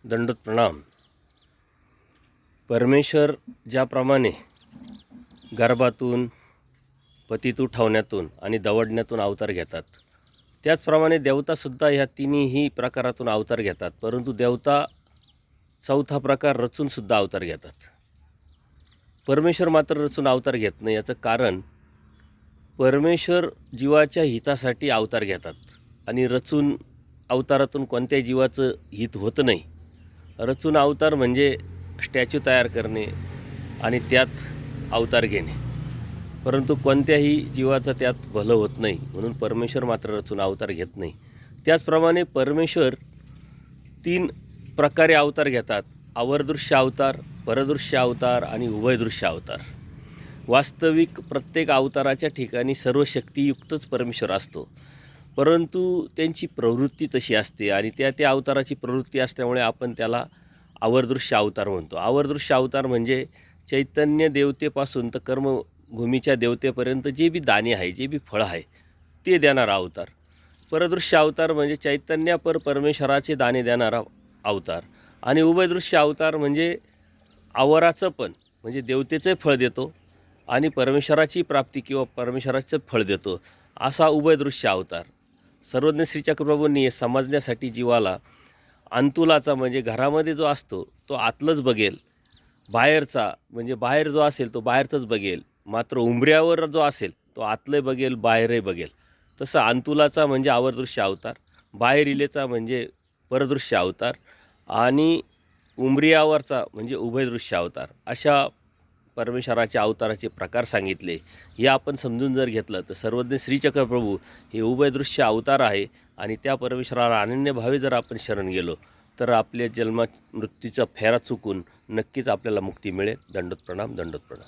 दंडोत प्रणाम। परमेश्वर ज्याप्रमाणे गर्भातून, पतीत उठवण्यातून आणि दवडण्यातून अवतार घेतात, त्याचप्रमाणे देवतासुद्धा ह्या तिन्ही प्रकारातून अवतार घेतात। परंतु देवता चौथा प्रकार रचूनसुद्धा अवतार घेतात। परमेश्वर मात्र रचून अवतार घेत नाही। याचं कारण परमेश्वर जीवाच्या हितासाठी अवतार घेतात आणि रचून अवतारातून कोणत्याही जीवाचं हित होत नाही। रचून अवतार म्हणजे स्टॅच्यू तयार करणे आणि त्यात अवतार घेणे, परंतु कोणत्याही जीवाचं त्यात भलं होत नाही, म्हणून परमेश्वर मात्र रचून अवतार घेत नाही। त्याचप्रमाणे परमेश्वर 3 प्रकारे अवतार घेतात: अवरदृश्य अवतार, परदृश्य अवतार आणि उभयदृश्य अवतार। वास्तविक प्रत्येक अवताराच्या ठिकाणी सर्व शक्तियुक्तच परमेश्वर असतो, परंतु त्यांची प्रवृत्ती तशी असते आणि त्या अवताराची प्रवृत्ती असल्यामुळे आपण त्याला अवरदृश्य अवतार म्हणतो। अवरदृश्य अवतार म्हणजे चैतन्य देवतेपासून तर कर्मभूमीच्या देवतेपर्यंत जे बी दाने आहे, जे बी फळ आहे, ते देणारा अवतार। परदृश्य अवतार म्हणजे चैतन्यापर परमेश्वराचे दाने देणारा अवतार। आणि उभयदृश्य अवतार म्हणजे आवराचं पण, म्हणजे देवतेचं फळ देतो आणि परमेश्वराची प्राप्ती किंवा परमेश्वराचं फळ देतो, असा उभयदृश्य अवतार। सर्वज्ञ श्री चक्रप्रभूंनी हे समजण्यासाठी जीवाला अंतुलाचा म्हणजे घरामध्ये जो असतो तो आतलंच बघेल, बाहेरचा म्हणजे बाहेर जो असेल तो बाहेरचंच बघेल, मात्र उंबऱ्यावर जो असेल तो आतलं बघेल, बाहेरही बघेल। तसं अंतुलाचा म्हणजे अवरदृश्य अवतार, बाहेर इलेचा म्हणजे परदृश्य अवतार आणि उंबऱ्यावरचा म्हणजे उभयदृश्य अवतार, अशा परमेश्वराच्या अवताराचे प्रकार सांगितले। हे आपण समजून जर घेतलं तर सर्वज्ञ श्रीचक्रप्रभू हे उभयदृश्य अवतार आहे आणि त्या परमेश्वराला अनन्यभावे जर आपण शरण गेलो तर आपल्या जन्म मृत्यूचा फेरा चुकून नक्कीच आपल्याला मुक्ती मिळेल। दंडोत प्रणाम, दंडोत प्रणाम।